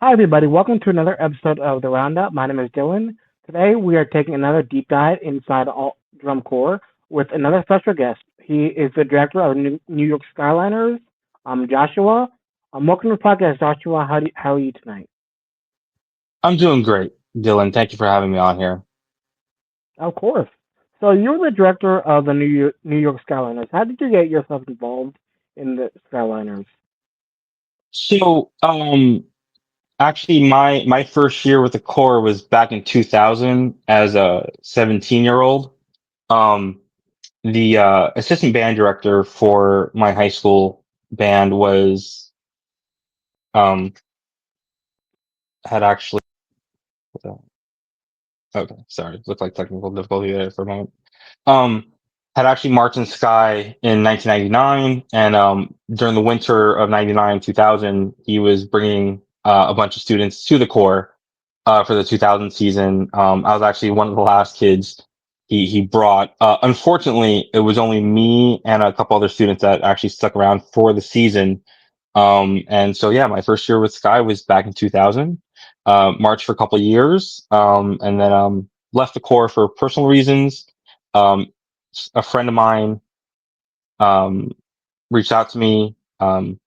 Hi, everybody. Welcome to another episode of the Roundup. My name is Dylan. Today, we are taking another deep dive inside all drum corps with another special guest. He is the director of New York Skyliners, Joshua. Welcome to the podcast, Joshua. How are you tonight? I'm doing great, Dylan. Thank you for having me on here. Of course. So, you're the director of the New York Skyliners. How did you get yourself involved in the Skyliners? So, actually, my first year with the Corps was back in 2000 as a 17-year-old. Um, the assistant band director for my high school band was um had actually okay, sorry, looked like technical difficulty there for a moment. Um, had actually marched in Sky in 1999, and during the winter of 99 2000, he was bringing a bunch of students to the Corps for the 2000 season. I was actually one of the last kids he brought. Unfortunately, it was only me and a couple other students that actually stuck around for the season. And so, yeah, my first year with Sky was back in 2000. Marched for a couple of years, and then left the Corps for personal reasons. Um, a friend of mine um, reached out to me and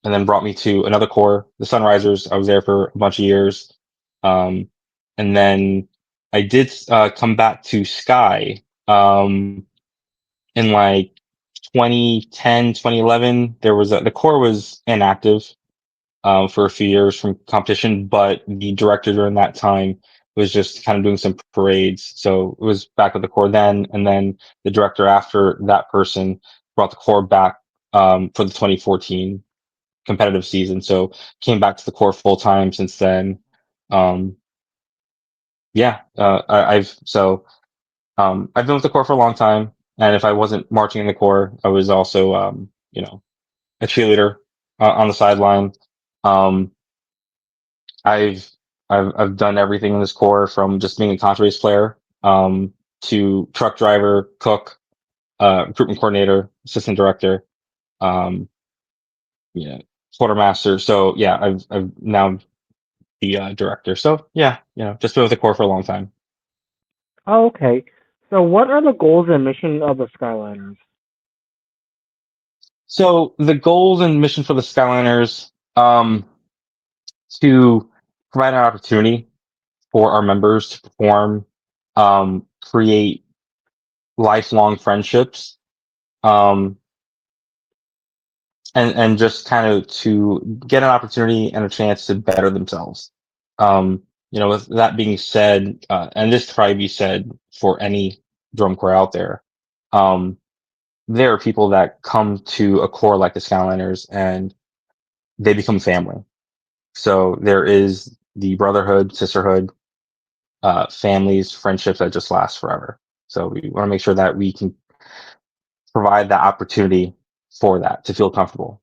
then brought me to another Corps, the Sunrisers. I was there for a bunch of years. Um, and then I did come back to Sky in like 2010, 2011. The Corps was inactive for a few years from competition, but the director during that time was just kind of doing some parades. So it was back with the Corps then, and then the director after that person brought the Corps back for the 2014 competitive season. So came back to the Corps full time since then. Um, yeah, I've been with the Corps for a long time, and if I wasn't marching in the Corps, I was also a cheerleader on the sideline. Um, I've I've done everything in this Corps from just being a contrabass player to truck driver, cook, recruitment coordinator, assistant director, um, yeah, quartermaster. So yeah, I've now the director. So yeah, just been with the Corps for a long time. Oh, okay. So, what are the goals and mission of the Skyliners? So the goals and mission for the Skyliners to provide an opportunity for our members to perform, create lifelong friendships, um, and just kind of to get an opportunity and a chance to better themselves. With that being said, and this probably be said for any drum corps out there, um, there are people that come to a corps like the Skyliners and they become family. So there is the brotherhood, sisterhood, families, friendships that just last forever. So we want to make sure that we can provide that opportunity for that to feel comfortable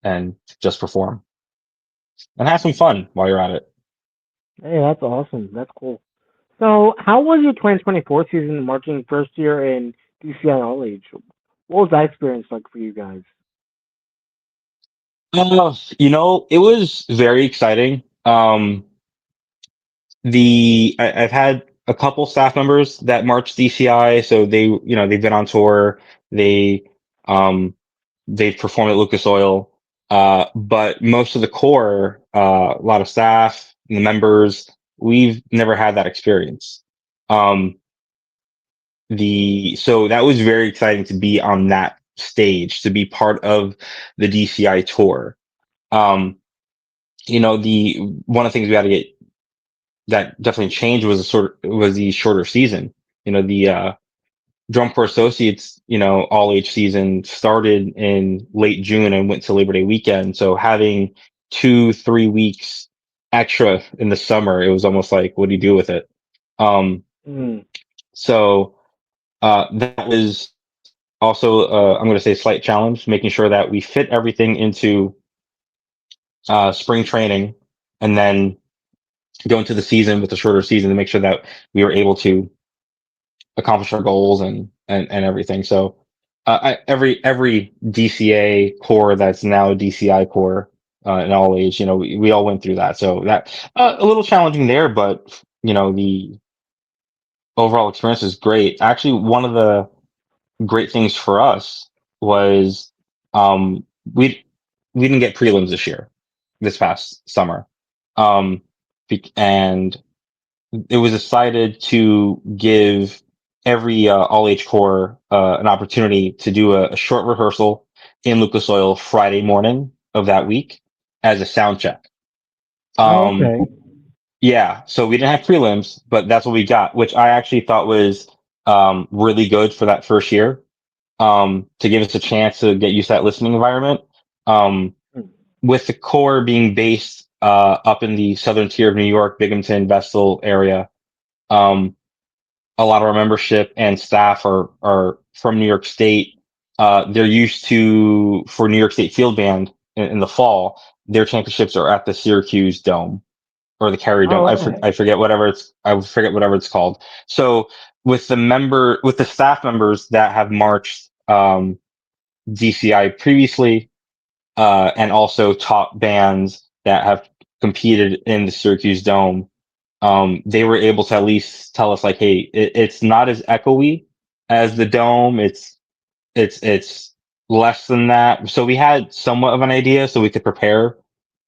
and just perform and have some fun while you're at it. Hey, that's awesome. That's cool. So, how was your 2024 season marching first year in DCI All Age? What was that experience like for you guys? It was very exciting. I've had a couple staff members that march DCI, so they've been on tour. They um they've performed at Lucas Oil. But most of the core, a lot of staff, the members, we've never had that experience. Um, the so that was very exciting to be on that stage, to be part of the DCI tour. Um, the one of the things we had to get that definitely changed was the shorter season. The Drum Corps Associates, all age season started in late June and went to Labor Day weekend. So having 2-3 weeks extra in the summer, it was almost like, what do you do with it? Um, Mm. so that was also, I'm going to say, a slight challenge, making sure that we fit everything into spring training and then go into the season with a shorter season to make sure that we were able to accomplish our goals and everything. So every DCA core that's now a DCI core in all age. We all went through that, so that a little challenging there, but the overall experience is great. Actually, one of the great things for us was um, we we didn't get prelims this past summer, um, and it was decided to give every all age core an opportunity to do a short rehearsal in Lucas Oil Friday morning of that week as a sound check. Oh, Um, okay. yeah, so we didn't have prelims, but that's what we got, which I actually thought was really good for that first year, to give us a chance to get used to that listening environment. Um, with the core being based up in the southern tier of New York, Binghamton, Vestal area, um, a lot of our membership and staff are from New York State. They're used to, for New York State Field Band in the fall, their championships are at the Syracuse Dome or the Carrier Dome. Oh, okay. I forget whatever it's called. So with the staff members that have marched DCI previously, and also top bands that have competed in the Syracuse Dome, they were able to at least tell us like, hey, it's not as echoey as the Dome. It's less than that. So we had somewhat of an idea, so we could prepare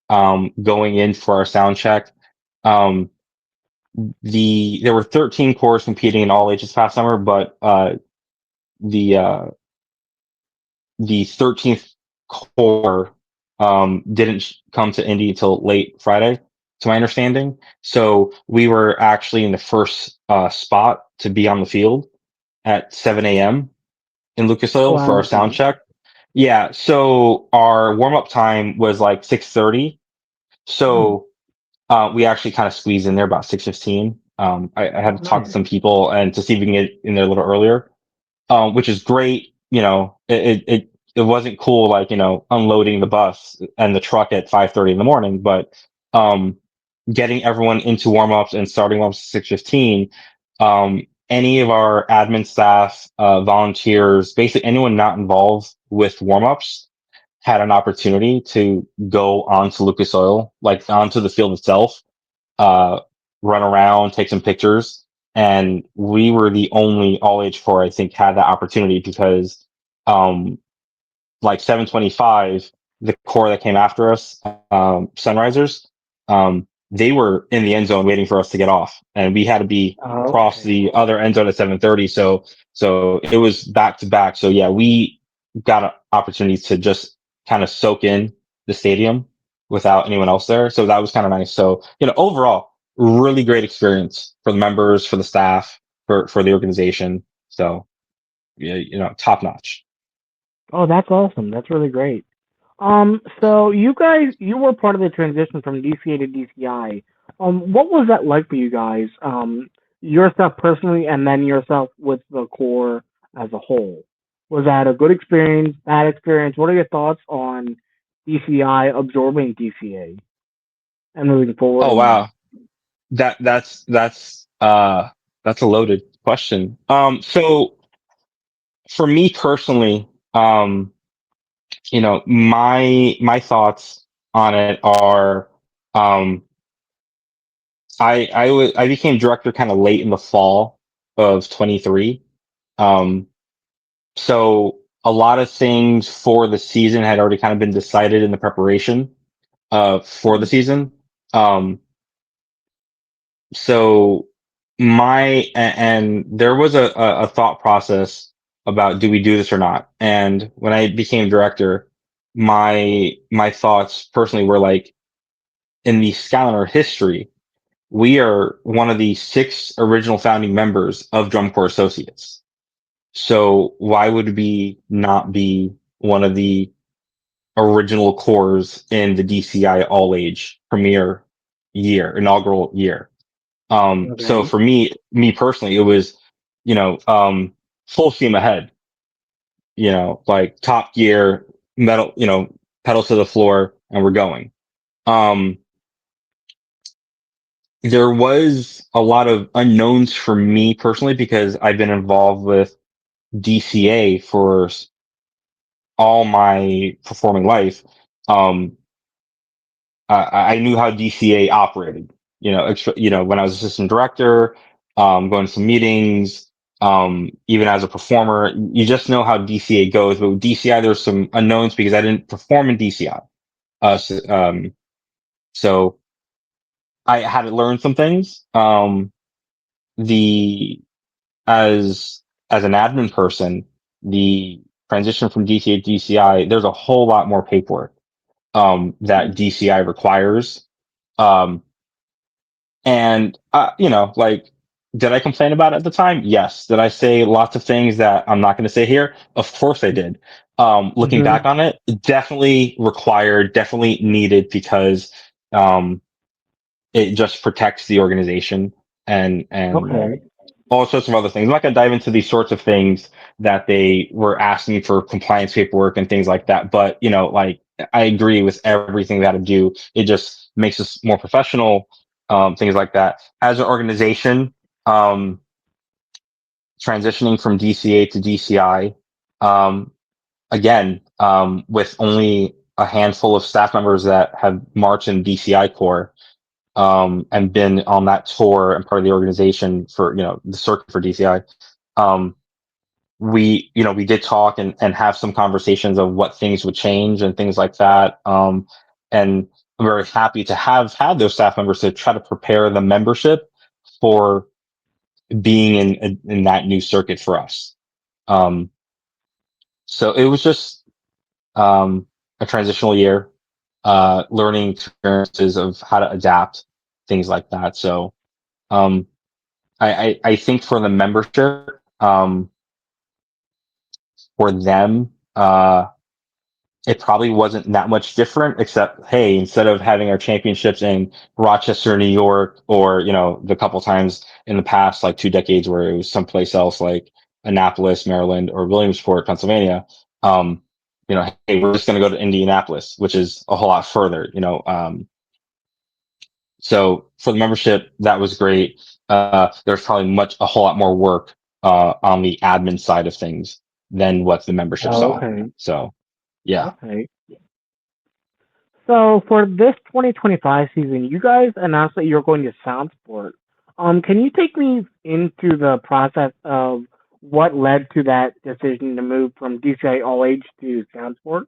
going in for our sound check. Um, there were 13 corps competing in all ages past summer, but the uh, the 13th core didn't come to Indy until late Friday, to my understanding. So we were actually in the first spot to be on the field at 7 a.m. in Lucas Oh, Oil for wow. our sound Okay. check. Yeah, so our warm up time was like 6:30. Hmm. So we actually kind of squeezed in there about 6:15. I had Oh, to talk to nice. some people and to see if we can get in there a little earlier, which is great. It wasn't cool, like, unloading the bus and the truck at 5:30 in the morning, but um, getting everyone into warm-ups and starting warm-ups at 6:15. Any of our admin staff, volunteers, basically anyone not involved with warm-ups had an opportunity to go onto Lucas Oil, like onto the field itself, uh, run around, take some pictures. And we were the only all age core, I think, had that opportunity because, um, like 725, the core that came after us, Sunrisers, they were in the end zone waiting for us to get off, and we had to be Oh, across okay. the other end zone at 7:30. So it was back to back. So yeah, we got an opportunity to just kind of soak in the stadium without anyone else there. So that was kind of nice. So overall, really great experience for the members, for the staff, for the organization. So yeah, top notch. Oh, that's awesome. That's really great. So you were part of the transition from DCA to DCI. What was that like for you guys? Yourself personally, and then yourself with the core as a whole. Was that a good experience, bad experience? What are your thoughts on DCI absorbing DCA and moving forward Oh in that? wow. That's a loaded question. So for me personally, my thoughts on it are, um, I became director kind of late in the fall of 23. Um, so a lot of things for the season had already kind of been decided in the preparation for the season. Um, so and there was a thought process about, do we do this or not? And when I became director, my thoughts personally were like, in the Skyliner history, we are one of the six original founding members of Drum Corps Associates. So why would we not be one of the original corps in the DCI All Age premier inaugural year? So Okay. for me personally, it was, full steam ahead, like top gear, metal, pedals to the floor, and we're going. Um, there was a lot of unknowns for me personally because I've been involved with DCA for all my performing life. Um, I knew how DCA operated. When I was assistant director, going to some meetings, even as a performer, you just know how DCA goes. But with DCI, there's some unknowns because I didn't perform in DCI. So I had to learn some things. The as an admin person, the transition from DCA to DCI, there's a whole lot more paperwork that DCI requires. Um, and like, did I complain about it at the time? Yes. Did I say lots of things that I'm not going to say here? Of course I did. Looking Mm-hmm. back on it, definitely required, definitely needed because um, it just protects the organization and Okay. all sorts of other things. I'm not going to dive into these sorts of things that they were asking for compliance paperwork and things like that. But, like I agree with everything they had to do. It just makes us more professional, things like that. As an organization, um, transitioning from DCA to DCI, um, again, with only a handful of staff members that have marched in DCI Corps, and been on that tour and part of the organization for, the circuit for DCI. Um, we did talk and have some conversations of what things would change and things like that. And I'm very happy to have had those staff members to try to prepare the membership for being in that new circuit for us. Um, so it was just, a transitional year, learning experiences of how to adapt, things like that. So, um, I think for the membership, for them, it probably wasn't that much different, except, hey, instead of having our championships in Rochester, New York, or, the couple times in the past, like 2 decades where it was someplace else, like Annapolis, Maryland, or Williamsport, Pennsylvania, hey, we're just going to go to Indianapolis, which is a whole lot further, so for the membership, that was great. There's probably a whole lot more work, on the admin side of things than what the membership Oh, saw. okay. So, yeah. Okay. So for this 2025 season, you guys announced that you're going to Soundsport. Can you take me into the process of what led to that decision to move from DCI All Age to Soundsport?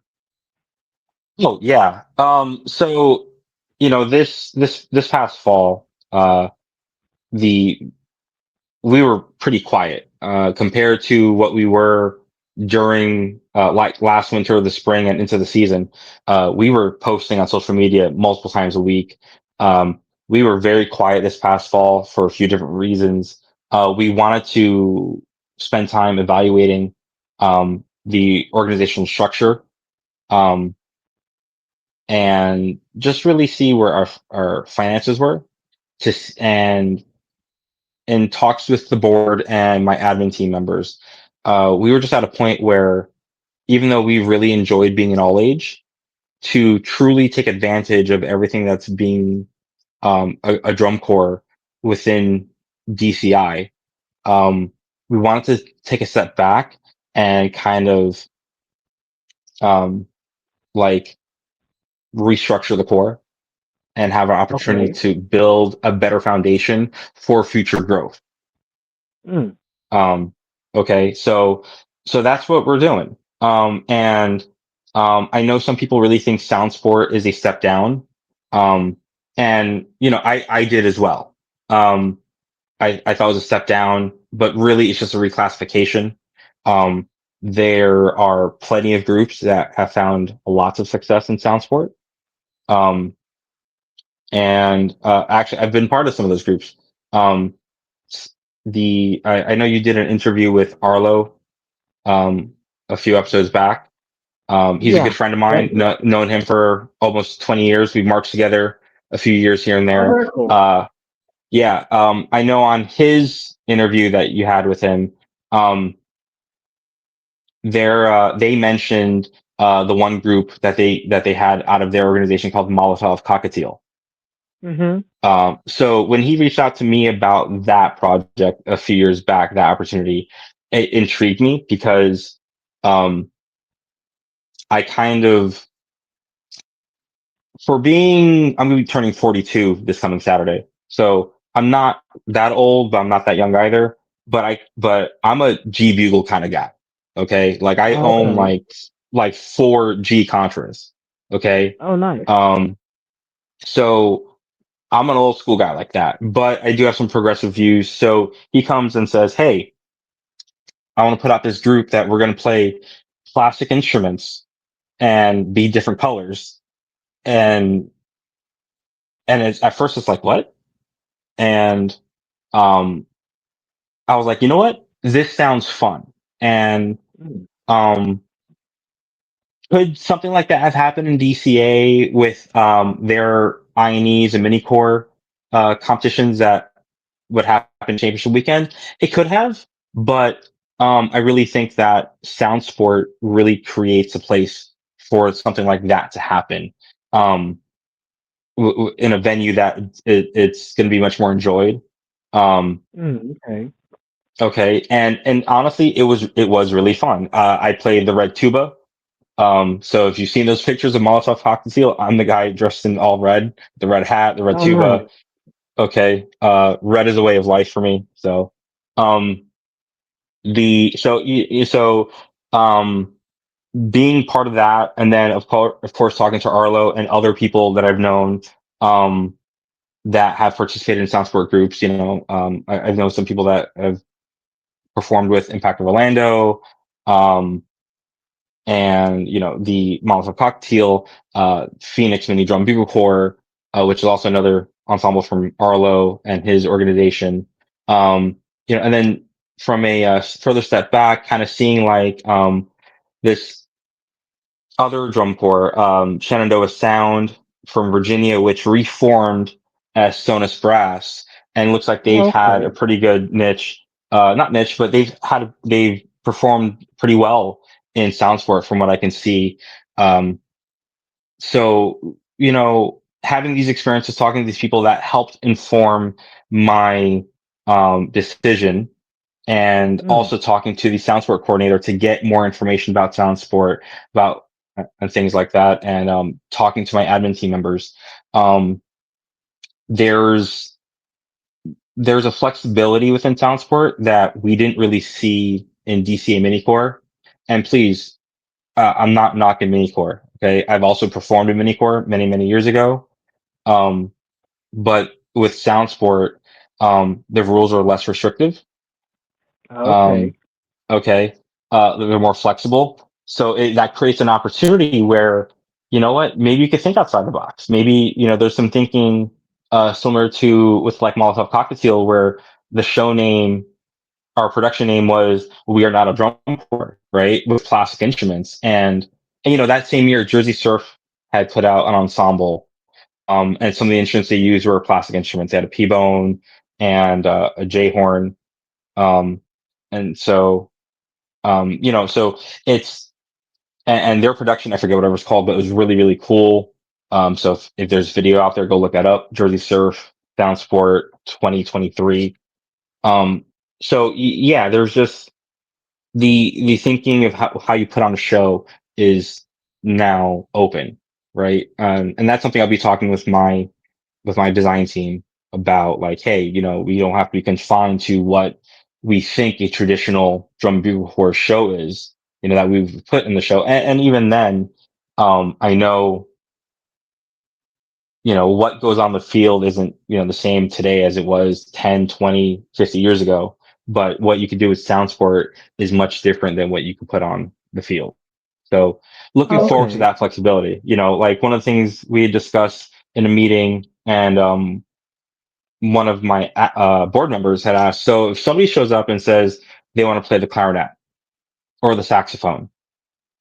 Oh, yeah. So, this past fall, the we were pretty quiet, compared to what we were during, like last winter, the spring, and into the season. We were posting on social media multiple times a week. Um, we were very quiet this past fall for a few different reasons. We wanted to spend time evaluating, the organizational structure, um, and just really see where our finances were, and in talks with the board and my admin team members, we were just at a point where, even though we really enjoyed being an all age, to truly take advantage of everything that's being, a drum corps within DCI, we wanted to take a step back and kind of, um, like restructure the core and have an opportunity Okay. to build a better foundation for future growth. Mm, Um, okay, so that's what we're doing. And I know some people really think Sound Sport is a step down. Um, and I did as well. Um, I thought it was a step down, but really it's just a reclassification. Um, there are plenty of groups that have found lots of success in Sound Sport. Um, and actually, I've been part of some of those groups. Um, I know you did an interview with Arlo, um, a few episodes back. He's a yeah. good friend of Yep. mine. Known him for almost 20 years. We've marched together a few years here and Oh, there. very cool. Yeah. I know on his interview that you had with him, um, they mentioned, the one group that they had out of their organization called Molotov Cockatiel. Mm-hmm. So when he reached out to me about that project a few years back, that opportunity, it intrigued me because, um, I kind of I'm going to be turning 42 this coming Saturday. So I'm not that old, but I'm not that young either. But I'm a G Bugle kind of guy. Okay. Like I own Okay. like four G Contras. Okay. Oh, nice. Um, so I'm an old school guy like that, but I do have some progressive views. So he comes and says, "Hey, I want to put out this group that we're going to play classic instruments and be different colors." And at first it's like, what? And um, I was like, you know what? This sounds fun. And Mm. um, could something like that have happened in DCA with their INEs and mini core competitions that would happen championship weekend? It could have, but I really think that Sound Sport really creates a place for something like that to happen. Um, in a venue that it's going to be much more enjoyed. Um, Okay. okay, and honestly, it was really fun. I played the red tuba. So if you've seen those pictures of Molotov Cocktail, I'm the guy dressed in all red, the red hat, the red Oh, nice. tuba. Okay, red is a way of life for me. So, um, the so so um being part of that, and then of course talking to Arlo and other people that I've known. Um, that have participated in sound sport groups. I've known some people that have performed with Impact of Orlando, um, and the Molotov Cocktail, Phoenix Mini Drum Bugle Corps, which is also another ensemble from Arlo and his organization. And then from a further step back, kind of seeing like this other drum corps, Shenandoah Sound from Virginia, which reformed as Sonus Brass, and looks like they've Oh, had a okay. pretty good niche, not niche, but they've performed pretty well in sound sport from what I can see. Um, so having these experiences, talking to these people that helped inform my decision, and Mm. also talking to the sound sport coordinator to get more information about sound sport, about and things like that, and talking to my admin team members. Um, there's there's a flexibility within sound sport that we didn't really see in DCA Minicore. And please, I'm not knocking Minicore. Okay, I've also performed in Minicore many years ago. Um, but with sound sport, the rules are less restrictive. Okay. Um, okay, they're more flexible, so that creates an opportunity where, you know what, maybe you could think outside the box. Maybe there's some thinking similar to with like Molotov Cocktail, where the show name, our production name was "We Are Not a Drum Corps," right, with classic instruments. And that same year Jersey Surf had put out an ensemble, and some of the instruments they used were classic instruments. They had a P-bone and a J-horn, um, and so it's and their production, I forget whatever it's called, but it was really cool. So if there's video out there, go look that up. Jersey Surf Sound Sport 2023. Um, so yeah, there's just the thinking of how you put on a show is now open, right? And that's something I'll be talking with my design team about, like, hey, we don't have to be confined to what we think a traditional drum bugle horse show is, that we've put in the show. And even then, I know, what goes on the field isn't, the same today as it was 10, 20, 50 years ago. But what you could do with sound sport is much different than what you could put on the field. So looking forward to Okay. that flexibility. Like one of the things we had discussed in a meeting, and one of my board members had asked, so if somebody shows up and says they want to play the clarinet or the saxophone,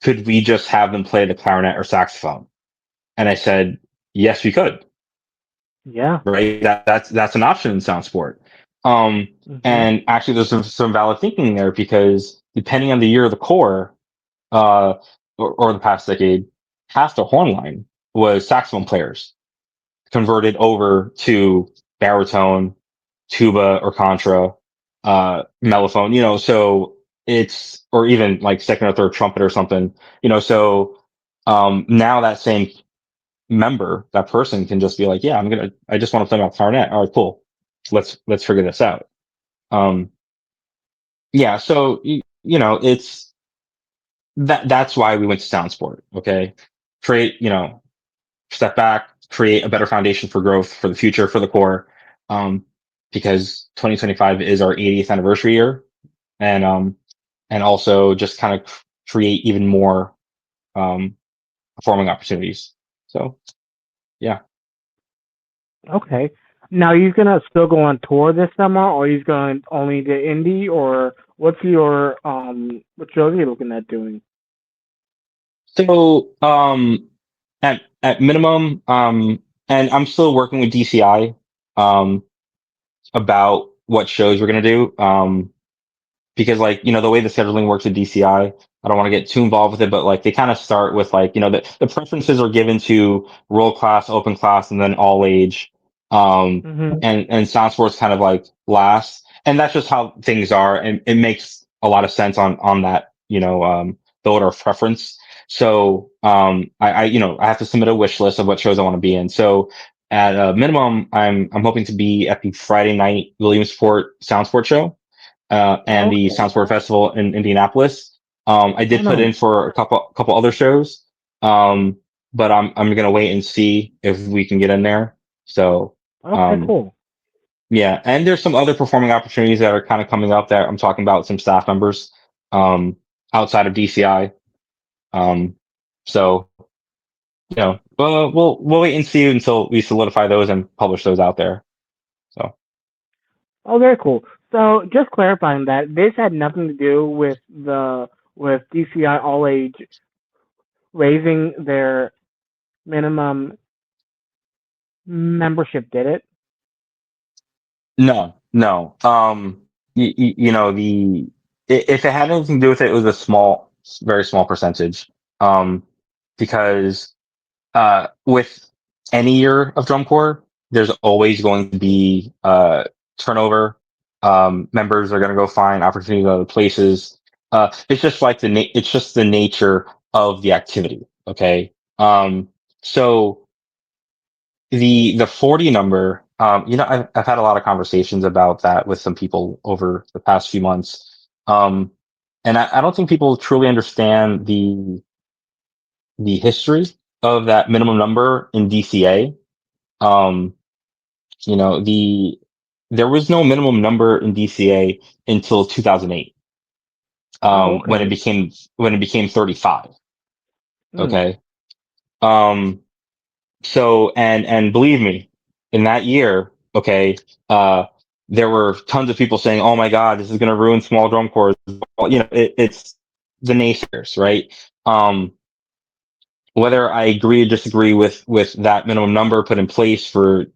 could we just have them play the clarinet or saxophone? And I said, yes, we could. Yeah. Right? That's an option in sound sport. Hmm. And actually, there's some valid thinking there, because depending on the year of the core, uh, or the past decade, half the horn line was saxophone players converted over to baritone, tuba or contra, mellophone, so it's, or even like second or third trumpet or something, so now that same member, that person can just be like, yeah, I just want to play my clarinet. All right, cool. Let's figure this out. Um, yeah. So, it's that's why we went to Soundsport. Okay. Create, step back, create a better foundation for growth for the future for the core. Um, because 2025 is our 80th anniversary year, and also just kind of create even more um, performing opportunities. So yeah. Okay. Now you gonna still go on tour this summer, or you going only to indie, or what shows are you looking at doing? So at minimum, and I'm still working with DCI um, about what shows we're gonna do. Because like the way the scheduling works at DCI, I don't want to get too involved with it, but like they kind of start with like the preferences are given to world class, open class, and then all age, Mm-hmm. and sound sports kind of like last, and that's just how things are, and it makes a lot of sense on that the order of preference. So I have to submit a wish list of what shows I want to be in. So at a minimum, I'm hoping to be at the Friday night Williamsport Sound Sport show and the Okay. Soundsport Festival in Indianapolis. I Oh did put no. in for a couple other shows, um, but I'm gonna wait and see if we can get in there. So Okay. um, Cool. yeah, and there's some other performing opportunities that are kind of coming up that I'm talking about some staff members um, outside of DCI. Um, so we'll wait and see until we solidify those and publish those out there. So Oh, very cool. So just clarifying that this had nothing to do with DCI All Age raising their minimum membership, did it? no, no. If it had anything to do with it, it was a small, very small percentage. Um, because with any year of drum corps, there's always going to be turnover. Members are going to go find opportunities in other places. It's just the nature of the activity. Okay. So the 40 number, I've had a lot of conversations about that with some people over the past few months. And I don't think people truly understand the history of that minimum number in DCA. Um, there was no minimum number in DCA until 2008, Oh, when okay. it became 35. Mm. Okay. Um, So, and believe me, in that year, okay, uh, there were tons of people saying, "Oh my God, this is going to ruin small drum corps." Well, it's the naysayers, right? Um, whether I agree or disagree with that minimum number put in place for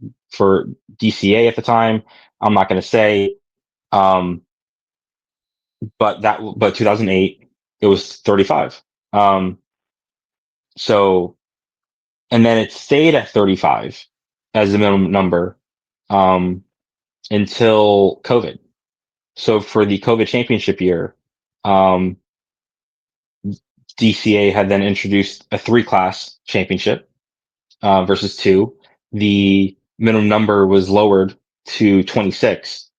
DCA at the time, I'm not going to say. Um, but 2008, it was 35. Um, so and then it stayed at 35 as the minimum number. Um, until COVID. So for the COVID championship year, um, DCA had then introduced a three class championship versus two. The minimum number was lowered to 26.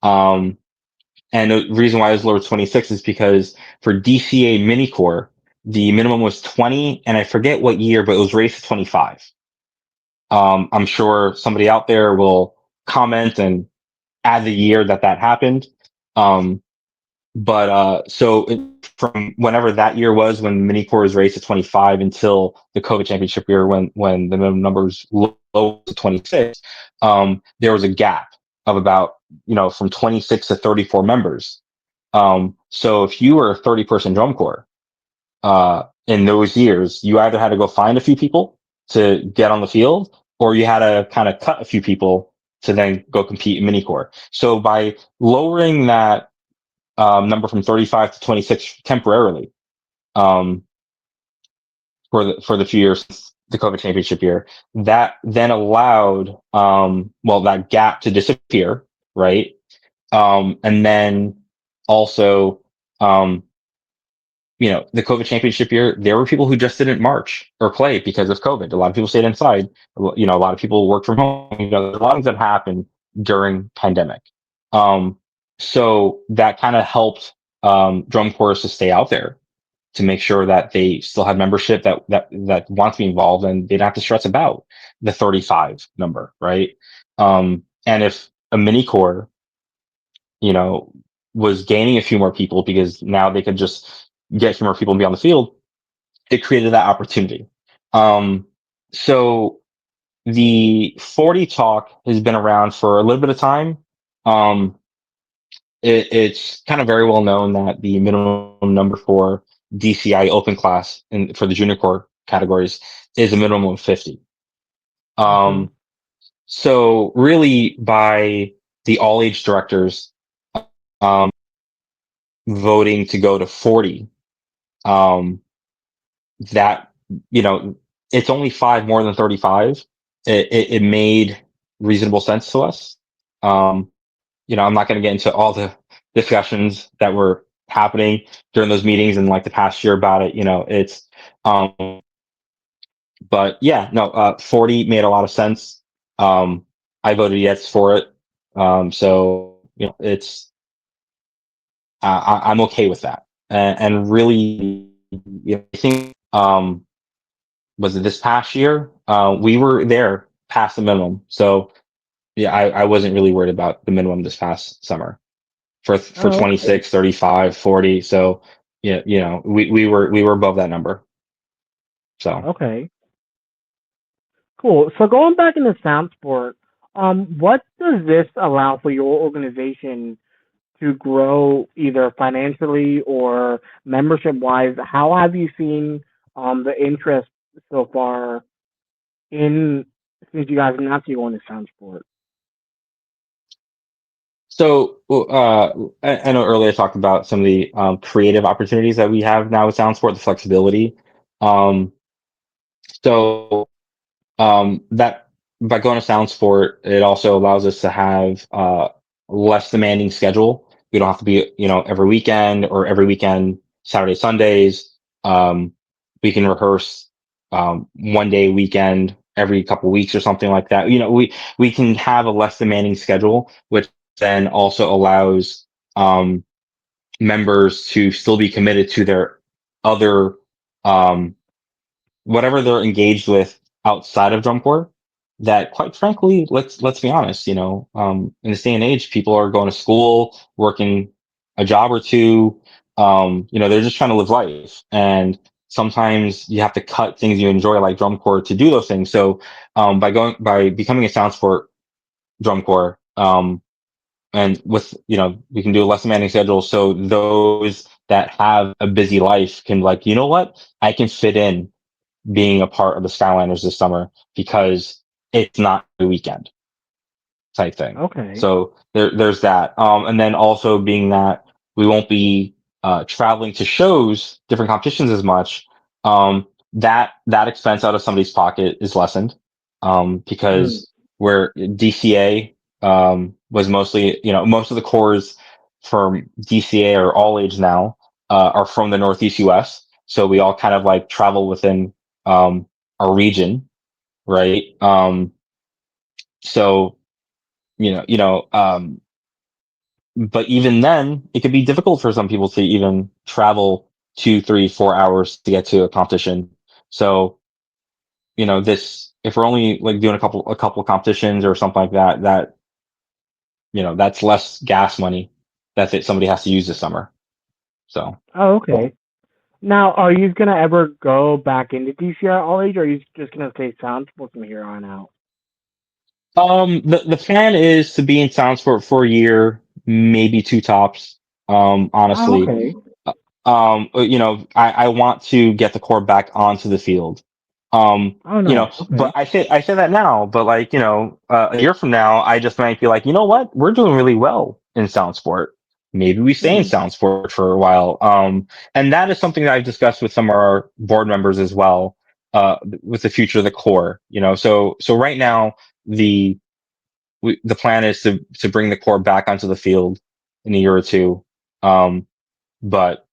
Um, and the reason why it was lowered to 26 is because for DCA mini core, the minimum was 20, and I forget what year, but it was raised to 25. I'm sure somebody out there will comment and add the year that happened. Um, But from whenever that year was when mini core was raised to 25 until the COVID championship year when the minimum numbers low to 26, there was a gap of about from 26 to 34 members. So if you were a 30-person drum corps in those years, you either had to go find a few people to get on the field, or you had to kind of cut a few people to then go compete in mini core. So by lowering that number from 35 to 26 temporarily um, for the few years since the COVID championship year. That then allowed that gap to disappear, right? And then also um, the COVID championship year, there were people who just didn't march or play because of COVID. A lot of people stayed inside. A lot of people worked from home. There's a lot of things that happened during pandemic. Um, so that kind of helped drum corps to stay out there, to make sure that they still had membership that wants to be involved, and they don't have to stress about the 35 number, right? And if a mini core, you know, was gaining a few more people because now they could just get a few more people and be on the field, it created that opportunity. Um, so the 40 talk has been around for a little bit of time. Um, it's kind of very well known that the minimum number for DCI open class and for the junior core categories is a minimum of 50. Mhm. Um, so really by the all age directors, um, voting to go to 40, um, that, you know, it's only five more than 35. It made reasonable sense to us. Um, I'm not going to get into all the discussions that were happening during those meetings and like the past year about it. Um, but yeah, no, 40 made a lot of sense. Um, I voted yes for it. So, it's, I'm okay with that. And really, I think, was it this past year? We were there past the minimum. So yeah, I wasn't really worried about the minimum this past summer for Oh, okay. 26, 35, 40. So yeah, we were above that number. So, Okay. Cool. So going back into sound sport, what does this allow for your organization to grow either financially or membership wise? How have you seen the interest so far in since you guys announced you going to sound sport? I know earlier I talked about some of the creative opportunities that we have now with Soundsport, the flexibility. Um, so that by going to Sound Sport, it also allows us to have less demanding schedule. We don't have to be, every weekend or every weekend, Saturday, Sundays. Um, we can rehearse one day a weekend every couple weeks or something like that. We can have a less demanding schedule, which then also allows um, members to still be committed to their other um, whatever they're engaged with outside of drum corps. That, quite frankly, let's be honest, in this day and age, people are going to school, working a job or two. They're just trying to live life, and sometimes you have to cut things you enjoy, like drum corps, to do those things. So, by becoming a sound sport drum corps, and with, we can do a less demanding schedule, so those that have a busy life can, like, you know what, I can fit in being a part of the Skyliners this summer because it's not a weekend type thing. Okay. So there's that. And then also being that we won't be traveling to shows, different competitions as much. That expense out of somebody's pocket is lessened, Mhm. because where DCA was mostly, most of the cores from DCA are all age now, are from the Northeast US. So we all kind of like travel within our region, right? So but even then, it could be difficult for some people to even travel 2, 3, 4 hours to get to a competition. So, this, if we're only like doing a couple of competitions or something like that, that's less gas money somebody has to use this summer. So, Oh, okay. Now, are you gonna ever go back into DCR all age, or are you just gonna stay sound sport from here on out? the plan is to be in sound for a year, maybe two tops. Oh, Honestly, okay. I want to get the core back onto the field. Oh, nice. But Okay. I say that now, but like, a year from now, I just might be like, you know what, we're doing really well in sound sport. Maybe we stay in Hmm. sound sport for a while. And that is something that I've discussed with some of our board members as well, with the future of the core. So right now, the the plan is to bring the core back onto the field in a year or two. But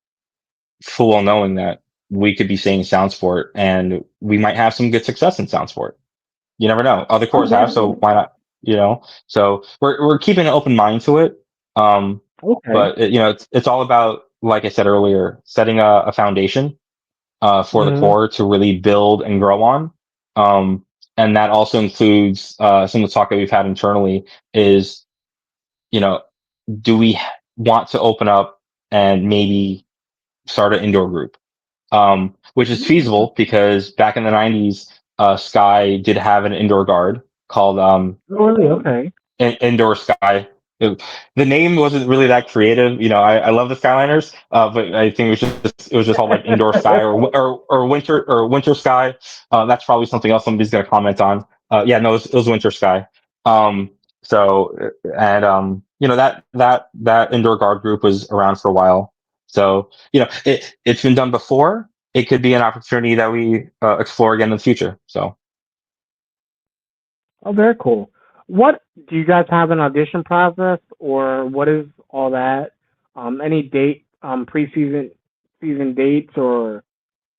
full well knowing that we could be saying Soundsport and we might have some good success in Soundsport. You never know. Other Oh, cores very have, so cool. why not? You know, so we're keeping an open mind to it. Um, Okay. but it's all about, like I said earlier, setting a foundation for the Hmm. core to really build and grow on. Um, and that also includes some of the talk that we've had internally is, you know, do we want to open up and maybe start an indoor group? Which is feasible because back in the 90s, Sky did have an indoor guard called Oh, really? Okay. Indoor Sky. The name wasn't really that creative. I love the Skyliners, but I think it was just called like Indoor Sky or Winter Sky. That's probably something else somebody's going to comment on. Yeah, no, it was Winter Sky. Um, so and that indoor guard group was around for a while. So it's been done before. It could be an opportunity that we explore again in the future. So. Oh, very cool. What do you guys have an audition process, or what is all that? Any date, preseason, season dates, or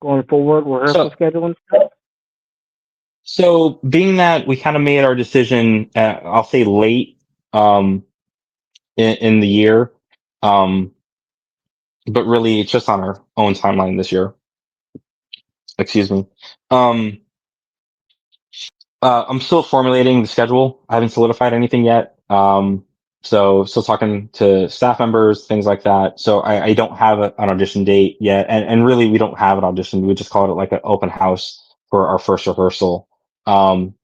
going forward rehearsal So schedule and stuff? So being that we kind of made our decision, I'll say late um, in the year, um, but really it's just on our own timeline this year. Excuse me. Um, I'm still formulating the schedule. I haven't solidified anything yet. So still talking to staff members, things like that. So I don't have an audition date yet, and really we don't have an audition. We just call it like an open house for our first rehearsal. Um,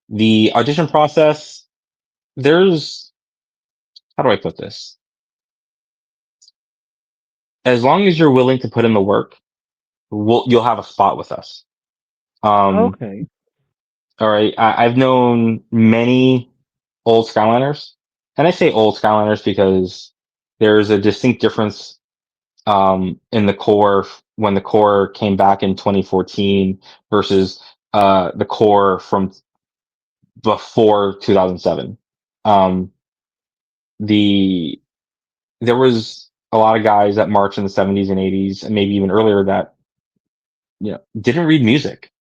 the audition process, there's how do I put this? As long as you're willing to put in the work, you'll have a spot with us. Um, Okay. all right. I've known many old Skyliners, and I say old Skyliners because there's a distinct difference in the core when the core came back in 2014 versus the core from before 2007. Um, the There was a lot of guys that marched in the 70s and 80s and maybe even earlier that didn't read music.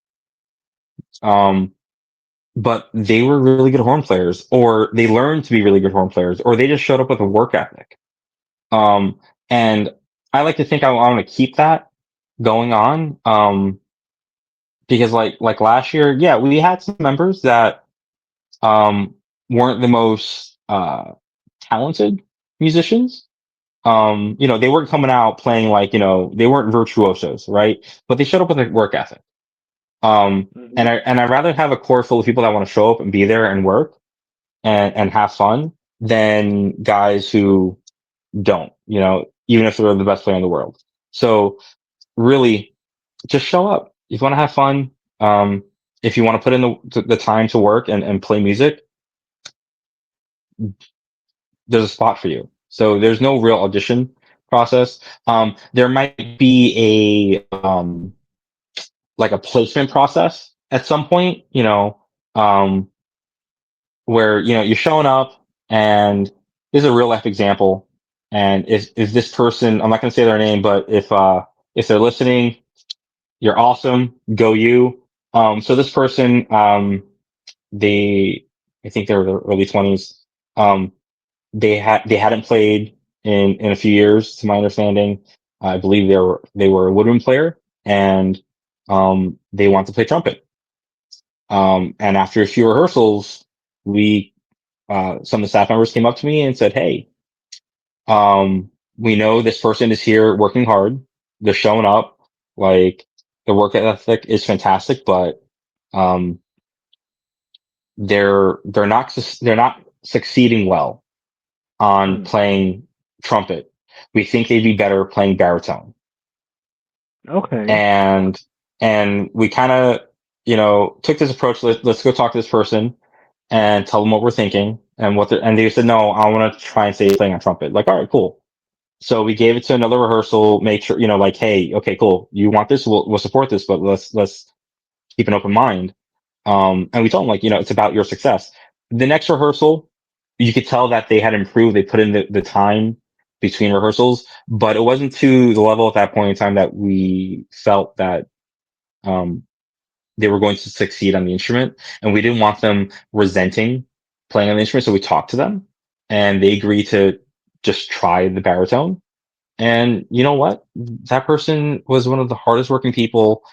Um, but they were really good horn players, or they learned to be really good horn players, or they just showed up with a work ethic. Um, and I like to think I want to keep that going on. Because like last year, yeah, we had some members that um weren't the most talented musicians. They weren't coming out playing like, they weren't virtuosos, right? But they showed up with a work ethic. And Hmm. I'd rather have a core full of people that want to show up and be there and work and have fun than guys who don't, even if they're the best player in the world. So really, just show up. If you want to have fun, um, if you want to put in the time to work and play music, there's a spot for you. So there's no real audition process. There might be a like a placement process at some point, um, where you're showing up and this is a real life example. And if this person, I'm not going to say their name, but if they're listening, you're awesome. Go you. So this person, they, I think they were the early 20s. Um, they hadn't played in a few years, to my understanding. I believe they were a woodwind player, and they want to play trumpet. And after a few rehearsals, we some of the staff members came up to me and said, "Hey, we know this person is here working hard. They're showing up. Like the work ethic is fantastic, but um, they're not succeeding well on Hmm. playing trumpet. We think they'd be better playing baritone." Okay. And we kind of took this approach. Let's go talk to this person and tell them what we're thinking and and they said, no, I want to try and say playing on trumpet. Like, all right, cool. So we gave it to another rehearsal, make sure, like, hey, okay, cool, you want this, we'll support this, but let's keep an open mind. And we told them, like, it's about your success. The next rehearsal, you could tell that they had improved. They put in the time. between rehearsals, but it wasn't to the level at that point in time that we felt that um, they were going to succeed on the instrument, and we didn't want them resenting playing on the instrument. So we talked to them, and they agreed to just try the baritone. And you know what? That person was one of the hardest working people,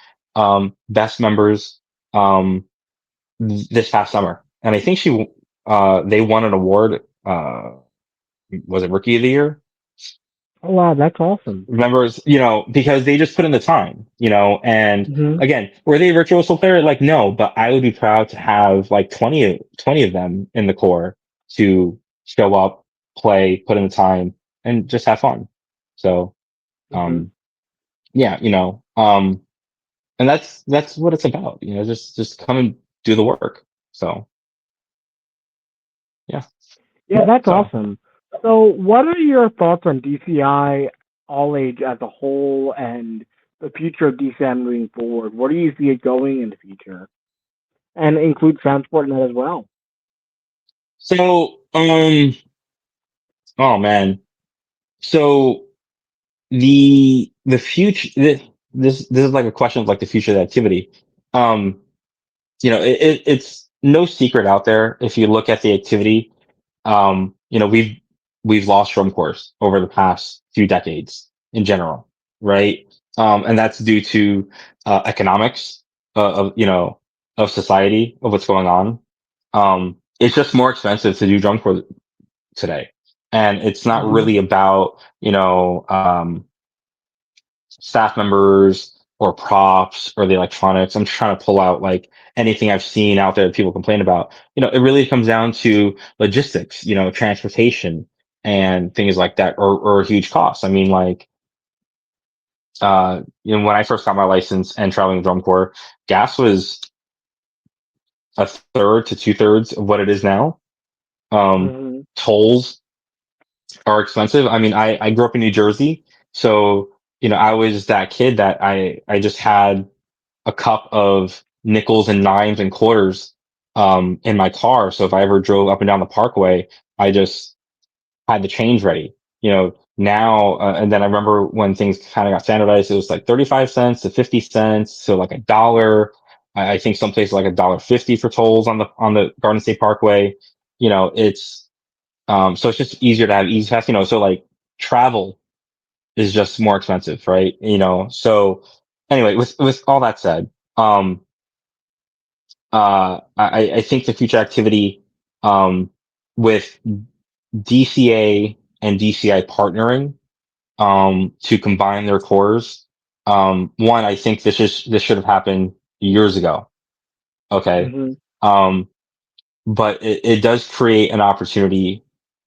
best members, um, this past summer. And I think they won an award. Was it Rookie of the Year? Oh wow, that's awesome. Members, because they just put in the time, and Mhm. again, were they a virtuoso player? Like, no, but I would be proud to have like 20 of them in the core to show up, play, put in the time, and just have fun. So, Mhm. um, yeah, and that's what it's about, just come and do the work. So, yeah. Yeah, that's So, awesome. So, what are your thoughts on DCI all age as a whole and the future of DCI moving forward? Where do you see it going in the future? And include Soundsport in that as well. so, oh man. So the future, this is like a question of like the future of the activity. Um, it's no secret out there. If you look at the activity, we've lost drum corps over the past few decades in general, right? And that's due to economics of society, of what's going on. It's just more expensive to do drum corps today, and it's not Mhm. really about staff members or props or the electronics. I'm trying to pull out like anything I've seen out there that people complain about. It really comes down to logistics, transportation and things like that, or huge costs. I mean, like, when I first got my license and traveling drum corps, gas was a third to two-thirds of what it is now. Mhm. Tolls are expensive. I mean, I grew up in New Jersey, so I was that kid that I just had a cup of nickels and dimes and quarters in my car. So if I ever drove up and down the parkway, I just had the change ready. Now, and then I remember when things kind of got standardized, it was like 35 cents to 50 cents, so like a dollar. I think some places like $1.50 for tolls on the Garden State Parkway. It's so it's just easier to have easy pass. So like travel is just more expensive, right? So anyway, with all that said, um, I think the future activity, um, with DCA and DCI partnering, to combine their cores. One, I think this should have happened years ago. Okay. Mhm. Um, but it does create an opportunity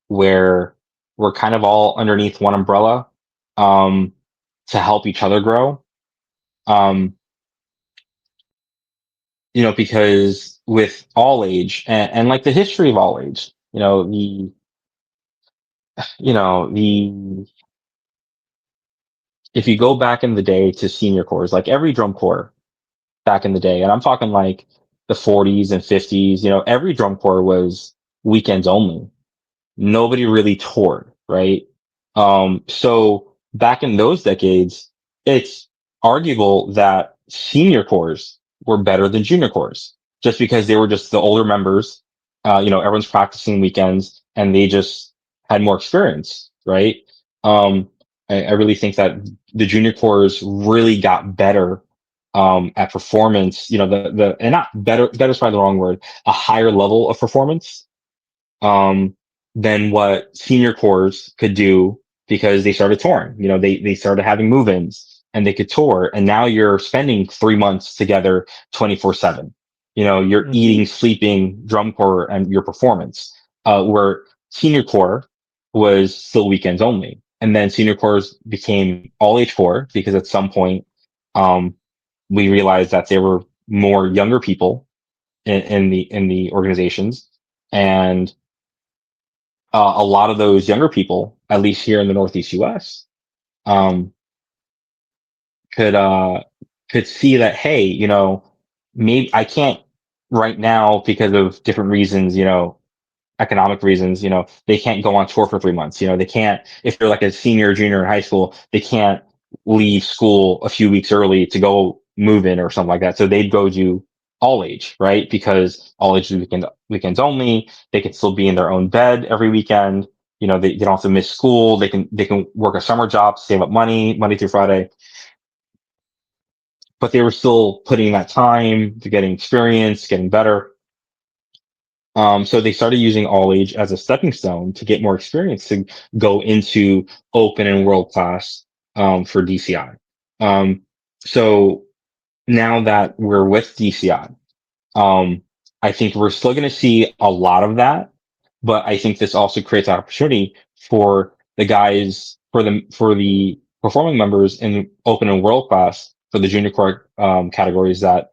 where we're kind of all underneath one umbrella, um, to help each other grow. Um, because with all age and like the history of all age, the if you go back in the day to senior corps, like every drum corps back in the day, and I'm talking like the 40s and 50s, every drum corps was weekends only. Nobody really toured, right? So back in those decades, it's arguable that senior corps were better than junior corps just because they were just the older members. Everyone's practicing weekends and they just had more experience, right? I really think that the junior corps really got better at performance. And not better. Better is probably the wrong word. A higher level of performance um, than what senior corps could do because they started touring. They started having move-ins and they could tour. And now you're spending 3 months together 24/7. You're Mhm. eating, sleeping, drum corps, and your performance. Where senior corps was still weekends only. And then senior corps became all age corps because at some point, um, we realized that there were more younger people in the organizations, and a lot of those younger people, at least here in the Northeast U.S., um, could could see that, hey, maybe I can't right now because of different reasons. economic reasons, they can't go on tour for 3 months. They can't, if they're like a senior or junior in high school, they can't leave school a few weeks early to go move in or something like that. So they'd go to all age, right? Because all age is weekends only. They can still be in their own bed every weekend. They don't have to miss school. They can work a summer job, save up money, Monday through Friday, but they were still putting that time to getting experience, getting better. So they started using all age as a stepping stone to get more experience to go into open and world class for DCI. Um, so now that we're with DCI, I think we're still going to see a lot of that, but I think this also creates an opportunity for the guys, for the performing members in open and world class for the junior core categories that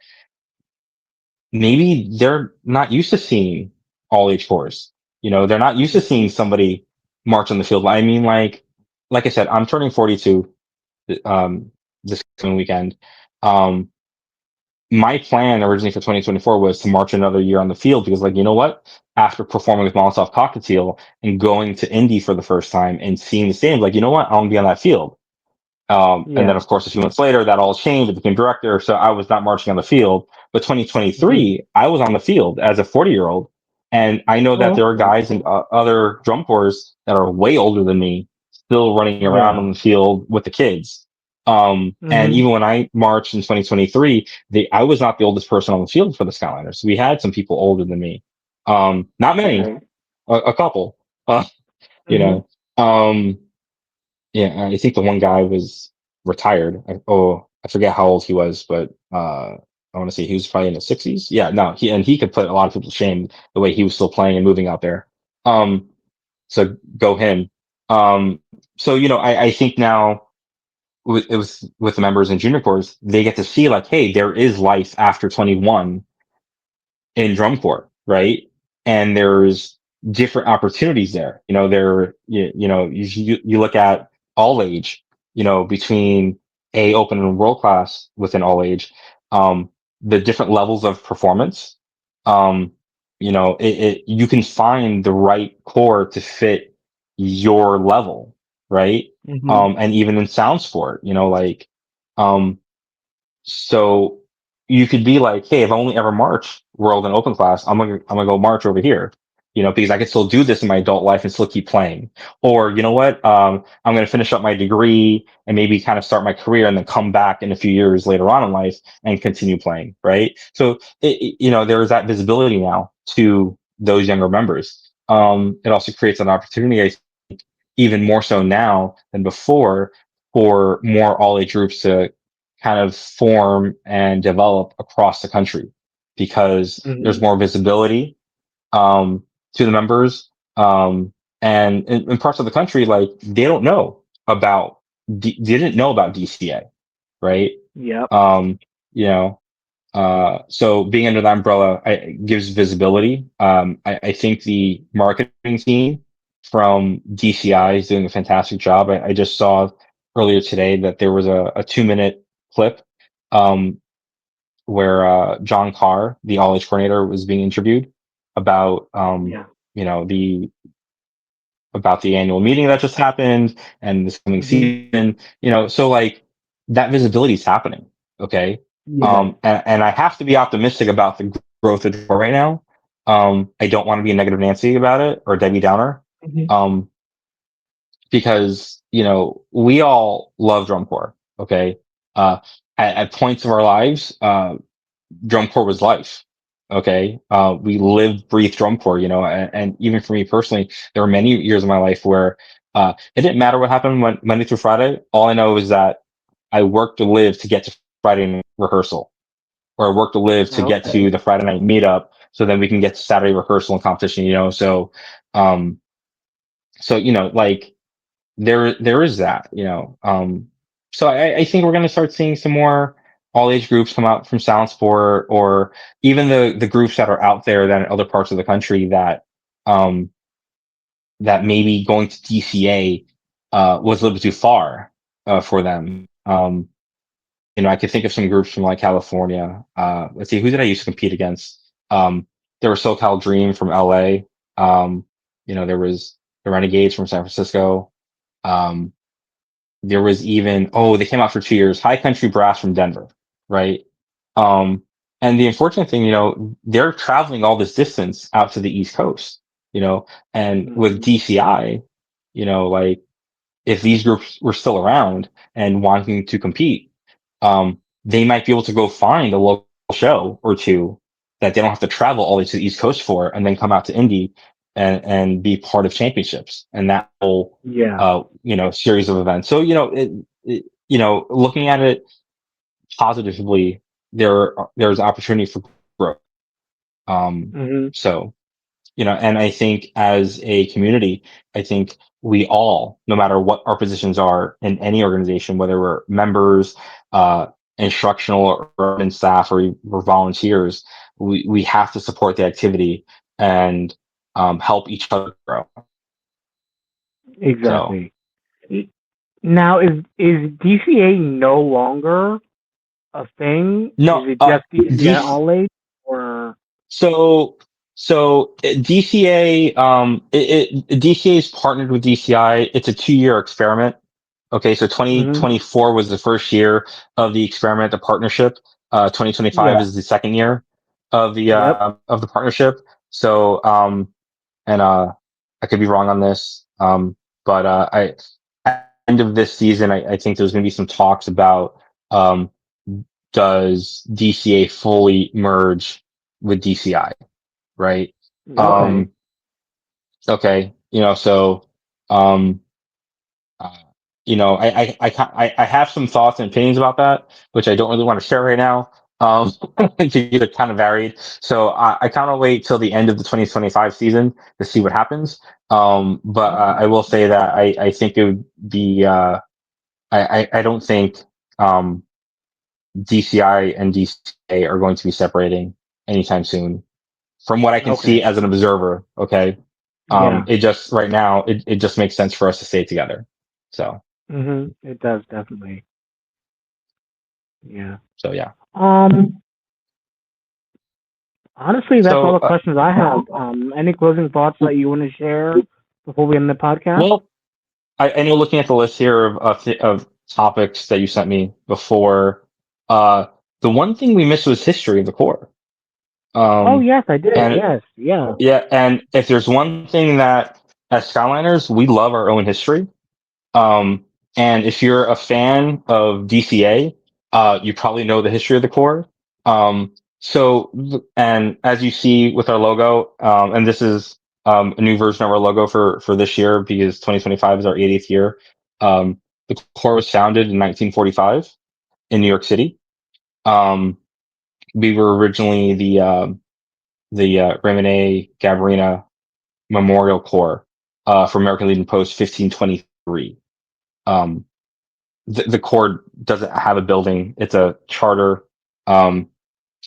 maybe they're not used to seeing all age fours. They're not used to seeing somebody march on the field. I mean, like I said, I'm turning 42 this coming weekend. Um, my plan originally for 2024 was to march another year on the field because, like, you know what? After performing with Molotov Cockatiel and going to Indy for the first time and seeing the stadium, like, you know what? I want to be on that field. And then, Yeah. of course, a few months later, that all changed. I became director, so I was not marching on the field. But Hmm. 2023, I was on the field as a 40-year-old, and I know that Oh, there are okay. guys in other drum corps that are way older than me, still running around Yeah. on the field with the kids. And Hmm. even when I marched in 2023, I was not the oldest person on the field for the Skyliners. We had some people older than me. Not many, Right. a couple. Uh, you Hmm. know. Um, yeah, I think the one guy was retired. I forget how old he was, but I want to say he was probably in his 60s. Yeah, no, he could put a lot of people to shame the way he was still playing and moving out there. Um, so go him. So I think now with the members in junior corps, they get to see like, hey, there is life after 21 in drum corps, right? And there's different opportunities there. You look at all age, between a open and world class within all age, um, the different levels of performance. Um, you can find the right core to fit your level, right? Hmm. And even in sound sport, um, so you could be like, hey, if I only ever march world and open class, I'm gonna go march over here, because I can still do this in my adult life and still keep playing. Or you know what? I'm gonna finish up my degree and maybe kind of start my career and then come back in a few years later on in life and continue playing, right? So there is that visibility now to those younger members. It also creates an opportunity, even more so now than before, for more all age groups to kind of form and develop across the country because there's Hmm. more visibility to the members. And in parts of the country, like they don't know about, they didn't know about DCA, right? Yep. Um, you know, so being under that umbrella gives visibility. I think the marketing team from DCI is doing a fantastic job. I just saw earlier today that there was a 2-minute clip um, where John Carr, the all age coordinator, was being interviewed about Yeah. you know the about the annual meeting that just happened and this coming Hmm. season. So like that visibility is happening. Okay. Yeah. And I have to be optimistic about the growth of Dora right now. I don't want to be a negative Nancy about it or Debbie Downer. Hmm. Um, because, we all love drum corps. Okay. Uh, at points of our lives, drum corps was life. Okay. We lived, breathed drum corps, and even for me personally, there were many years of my life where, it didn't matter what happened Monday through Friday. All I know is that I worked to live to get to Friday night rehearsal, or I worked to live to get to Okay. the Friday night meetup. So then we can get to Saturday rehearsal and competition, um, like there is that, so I think we're going to start seeing some more all age groups come out from Soundsport, or even the groups that are out there that in other parts of the country um, that maybe going to DCA was a little bit too far for them. I could think of some groups from like California. Let's see, who did I used to compete against? There was SoCal Dream from LA. Um, there was the Renegades from San Francisco. Um, there was even, they came out for 2 years, High Country Brass from Denver, right? Um, and the unfortunate thing, they're traveling all this distance out to the East Coast, and with Mm-hmm. DCI, like if these groups were still around and wanting to compete, they might be able to go find a local show or two that they don't have to travel all the way to the East Coast for, and then come out to Indy and be part of championships and that whole Yeah. series of events. So looking at it positively, there's opportunity for growth. Um, Mm-hmm. so and I think as a community, I think we all, no matter what our positions are in any organization, whether we're members, uh, instructional or admin staff, or we're volunteers, we have to support the activity and help each other grow. So Exactly. Now, is DCA no longer a thing? Is no, it just DCA DC, all age, or? so DCA, DCA is partnered with DCI. It's a 2-year experiment. Okay, so Hmm. 2024 was the first year of the experiment, the partnership. 2025 Yeah. is the second year Yep. of the partnership. So, and I could be wrong on this, but I at the end of this season, I think there's going to be some talks about um, does DCA fully merge with DCI, right? Okay. Um, okay, so. Um, uh, I have some thoughts and opinions about that, which I don't really want to share right now. Because they're kind of varied. So I kind of wait till the end of the 2025 season to see what happens. But I Okay. will say that I think it would be, I don't think, um, DCI and DCA are going to be separating anytime soon. From what I can see Okay. as an observer, okay. Yeah. It just right now, it just makes sense for us to stay together. So, It does definitely. Yeah. so yeah. Um. Honestly, that's all So, the questions I have. Any closing thoughts that you want to share before we end the podcast? well, I know looking at the list here of topics that you sent me before, uh, the one thing we missed was history of the core. Oh Um, yes, I did. and Yes. Yeah. yeah, and if there's one thing that as Skyliners, we love our own history. Um, and if you're a fan of DCA, you probably know the history of the core. And as you see with our logo, and this is a new version of our logo for this year because 2025 is our 80th year. The core was founded in 1945 in New York City. Um, we were originally the Raymond A. Gabarina Memorial Corps for American Legion Post 1523. Um, the Corps doesn't have a building; it's a charter. Um,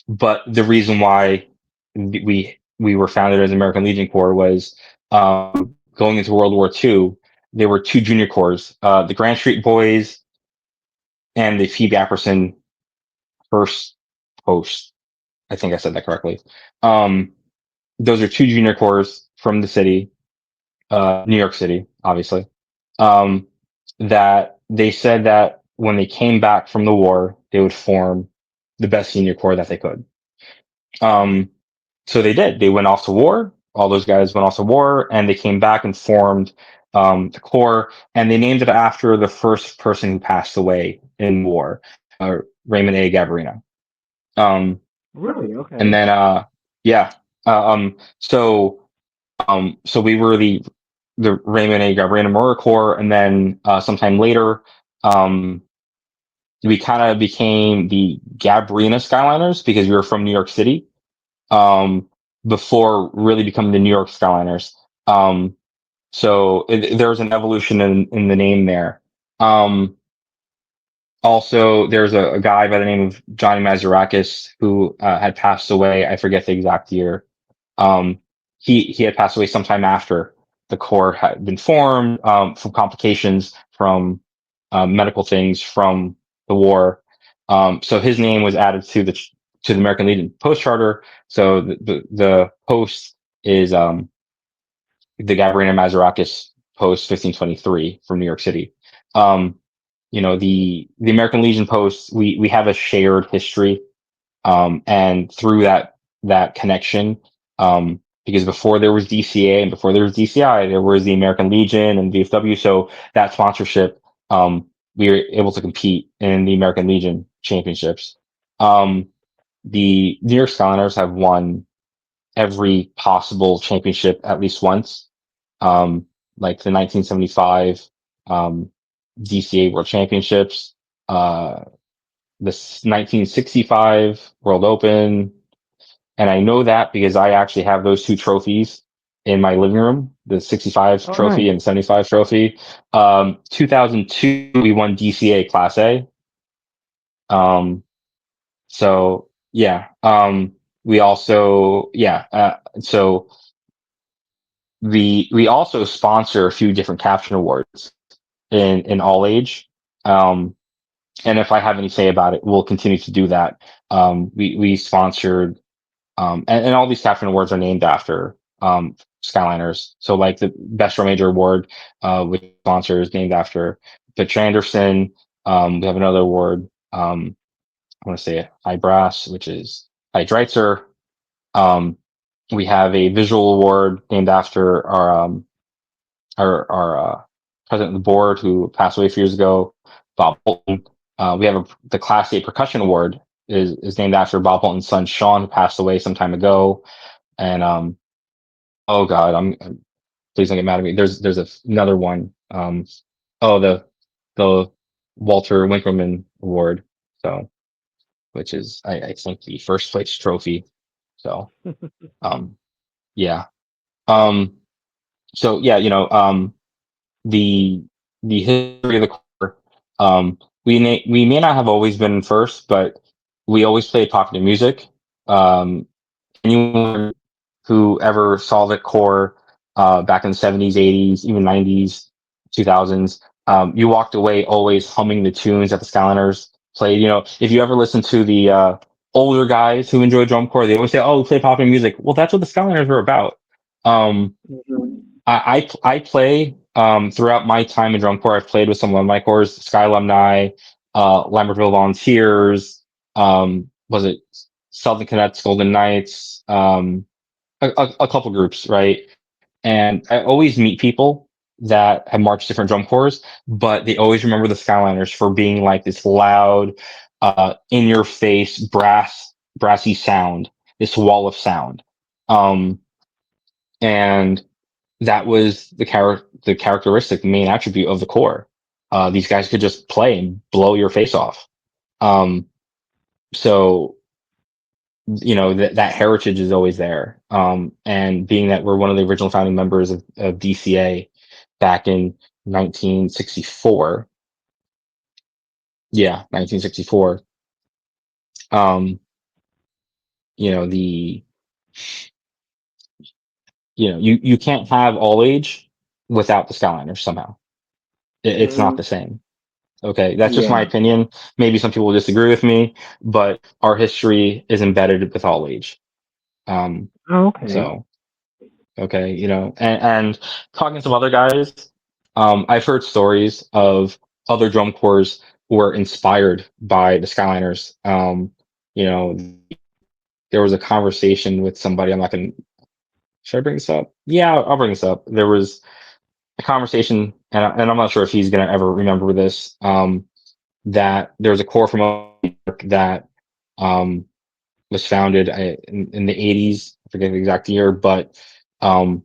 but the reason why we were founded as American Legion Corps was going into World War II. There were two junior corps, the Grand Street Boys and the Phoebe Apperson First Post. I think I said that correctly. Um, those are two junior corps from the city, New York City, obviously. Um, that they said that when they came back from the war, they would form the best senior corps that they could. Um, so they did. They went off to war. All those guys went off to war, and they came back and formed the corps, and they named it after the first person who passed away in war, Raymond A. Gabarina. Um, Really? and Okay. then, yeah. So we were the Raymond A. Gabarina Murrah Corps, and then sometime later, um, we kind of became the Gabarina Skyliners because we were from New York City, um, before really becoming the New York Skyliners. Um, there was an evolution in the name there. Um, Also, there's a guy by the name of Johnny Mazurakis who had passed away. I forget the exact year. Um, he had passed away sometime after the Corps had been formed, from complications from medical things from the war. So his name was added to the American Legion Post Charter. So the post is the Gabriela Mazarakis post 1523 from New York City. Um, the American Legion posts, we have a shared history, and through that connection, because before there was DCA and before there was DCI, there was the American Legion and VFW. So that sponsorship, we were able to compete in the American Legion championships. Um, the New York Skyliners have won every possible championship at least once, like the 1975 um, DCA World Championships, the 1965 World Open, and I know that because I actually have those two trophies in my living room, the 65 Oh, trophy nice. and 75 trophy. 2002, we won DCA Class A. Um, so yeah, we also, so we also sponsor a few different caption awards in all age. Um, and if I have any say about it, we'll continue to do that. We sponsored, and all these captain awards are named after Skyliners. So like the best row major award, which sponsor is named after Pitch Anderson. We have another award. I want to say High Brass, which is High Dreitzer. Um, we have a visual award named after our president of the board who passed away a few years ago, Bob Bolton. We have the Class A Percussion Award is named after Bob Bolton's son Sean, who passed away some time ago. And oh god, please don't get mad at me. There's another one. Oh, the Walter Winkelman Award. So, which is I think the first place trophy. So um yeah. Um so yeah, the history of the core. We may not have always been first, but we always played popular music. Um, anyone who ever saw the core back in the 70s, 80s, even 90s, 2000s, you walked away always humming the tunes that the Skyliners played. If you ever listen to the older guys who enjoy drum corps, they always say, "Oh, we play popular music." Well, that's what the Skyliners were about. Um, Mhm. I play throughout my time in drum corps. I've played with some alumni corps, Sky Alumni, Lambertville Volunteers. Was it Southern Cadets, Golden Knights? A couple groups, right? And I always meet people that have marched different drum corps, but they always remember the Skyliners for being like this loud, in your face, brassy sound, this wall of sound. Um, and that was the characteristic, main attribute of the core. These guys could just play and blow your face off. Um, so that heritage is always there. And being that we're one of the original founding members of DCA back in 1964, yeah, 1964. Um, you know the you can't have all age without the Skyliners somehow. It's not Mhm. the same. Okay, that's just my Yeah. opinion. Maybe some people will disagree with me, but our history is embedded with all age. Um, Oh, okay. so okay, and talking to some other guys, I've heard stories of other drum corps who were inspired by the Skyliners. You know, there was a conversation with somebody. I'm not gonna. Should I bring this up? Yeah, I'll bring this up. There was a conversation, and I'm not sure if he's gonna ever remember this. That there's a corps from York that um, was founded in the 80s. I forget the exact year, but um,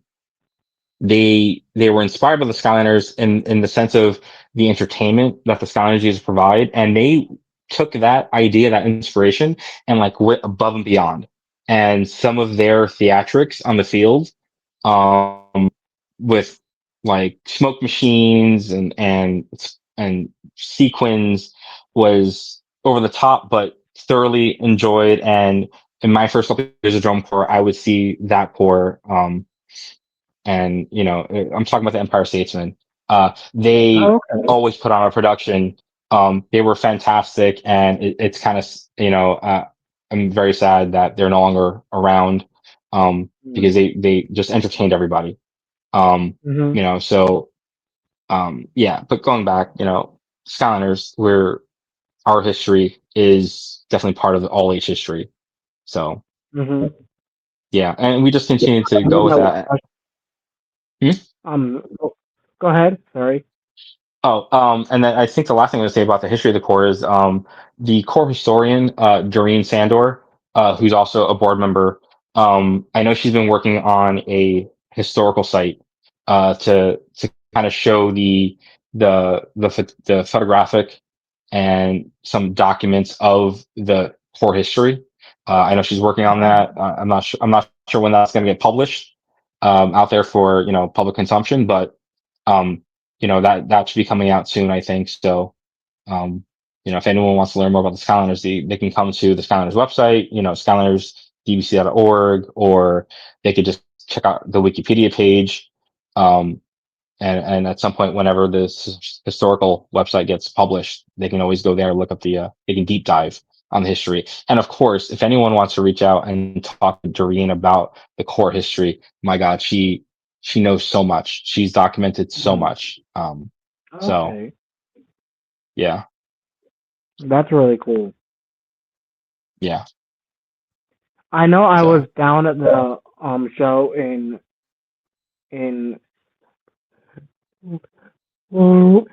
they were inspired by the Skyliners in the sense of the entertainment that the Skyliners used to provide, and they took that idea, that inspiration, and like went above and beyond. And some of their theatrics on the field, with like smoke machines and sequins, was over the top, but thoroughly enjoyed. And in my first couple of years of drum corps, I would see that corps. And I'm talking about the Empire Statesmen. Oh, They okay. always put on a production. They were fantastic, and it's kind of I'm very sad that they're no longer around, because Mm. they just entertained everybody. Mhm. So yeah, but going back, Skyliners, our history is definitely part of all age history. So Mhm. yeah, and we just continue to Here's go my with last that. question. Hmm? Go ahead. Sorry. Oh, and then I think the last thing I'm going to say about the history of the Corps is the Corps historian, Doreen Sandor, who's also a board member. I know she's been working on a historical site to kind of show the photographic and some documents of the Corps history. I know she's working on that. I'm not sure when that's going to get published out there for public consumption, but um, that should be coming out soon, I think. So, um, if anyone wants to learn more about the Skyliners, they can come to the Skyliners website, skylinersdbc.org, or they could just check out the Wikipedia page. Um, and at some point, whenever this historical website gets published, they can always go there and look up they can deep dive on the history. And of course, if anyone wants to reach out and talk to Doreen about the core history, my God, she knows so much. She's documented so Mhm. much. So Okay. yeah, That's really cool. yeah. I know I was So down at the show in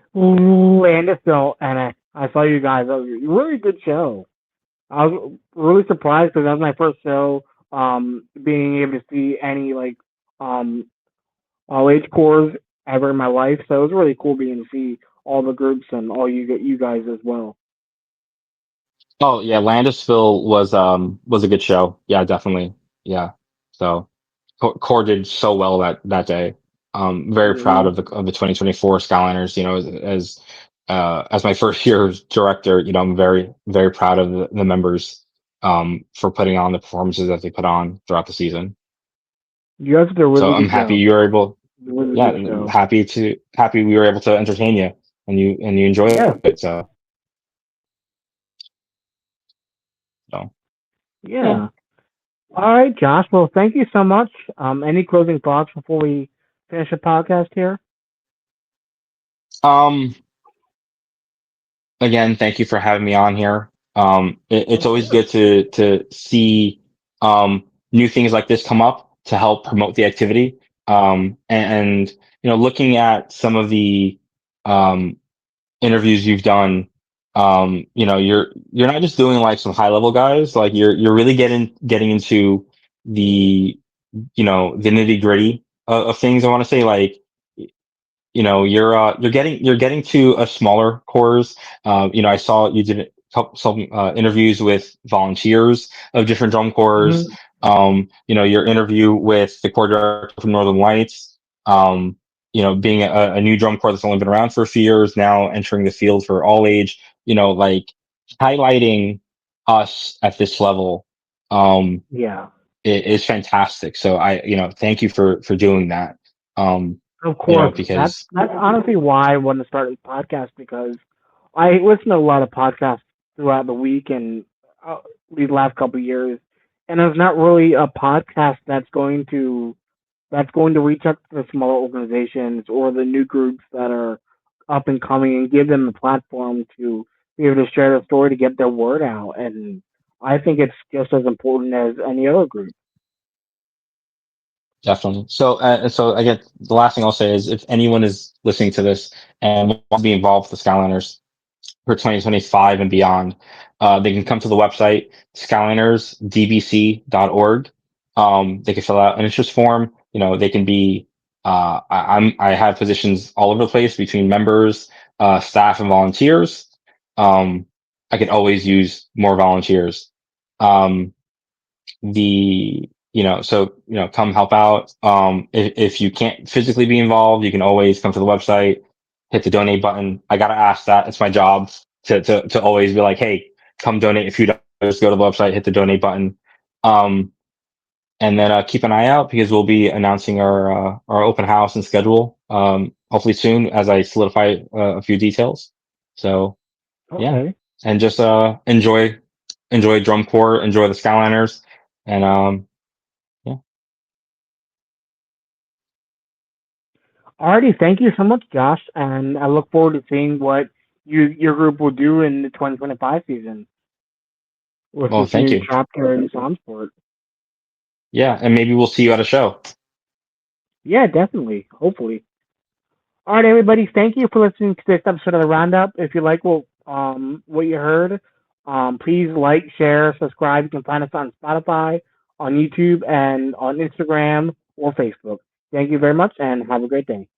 Landisville, and I saw you guys. It was a really good show. I was really surprised because that was my first show. Being able to see any like um all age cores ever in my life, so it was really cool being to see all the groups and all you guys as well. oh yeah, Landisville was a good show. Yeah, definitely. Yeah. So Core did so well that day. Very proud Hmm. of the 2024 Skyliners. As my first year as director, I'm very very proud of the members for putting on the performances that they put on throughout the season. You guys did a So really I'm good happy job. you were able, It was a yeah, good show. happy we were able to entertain you and you enjoyed Yeah, it. So yeah. yeah. All right, Josh. Well, thank you so much. Any closing thoughts before we finish the podcast here? Um. Again, thank you for having me on here. It's Of always course. good to see new things like this come up to help promote the activity. And looking at some of the um, interviews you've done, you're not just doing like some high level guys. Like you're really getting into the the nitty gritty of things. I want to say like you're getting to a smaller cores. I saw you did some interviews with volunteers of different drum corps. Hmm. Your interview with the corps director from Northern Lights. Being a new drum corps that's only been around for a few years now, entering the field for all age. Like highlighting us at this level. Yeah. Is fantastic. So thank you for doing that. Um, Of course, because that's honestly why I wanted to start this podcast because I listen to a lot of podcasts throughout the week and these last couple of years, and there's not really a podcast that's going to reach out to the smaller organizations or the new groups that are up and coming and give them the platform to be able to share their story to get their word out. And I think it's just as important as any other group. definitely. So I get the last thing I'll say is if anyone is listening to this and wants to be involved with the Skyliners for 2025 and beyond, they can come to the website skylinersdbc.org. They can fill out an interest form. They can be. I have positions all over the place between members, staff, and volunteers. Um, I could always use more volunteers. Um, come help out. If you can't physically be involved, you can always come to the website, hit the donate button. I gotta ask that. It's my job to always be like, hey, come donate a few dollars, go to the website, hit the donate button. Um, and then keep an eye out because we'll be announcing our open house and schedule hopefully soon as I solidify a few details. So yeah, Okay. and just enjoy drum corps, enjoy the Skyliners, and yeah. Alrighty, thank you so much, Josh, and I look forward to seeing what your group will do in the 2025 season with Well, this thank new you. chapter in Soundsport. Yeah, and maybe we'll see you at a show. Yeah, definitely. Hopefully. All right, everybody. Thank you for listening to this episode of the Roundup. If you like what you heard, please like, share, subscribe. You can find us on Spotify, on YouTube, and on Instagram or Facebook. Thank you very much, and have a great day.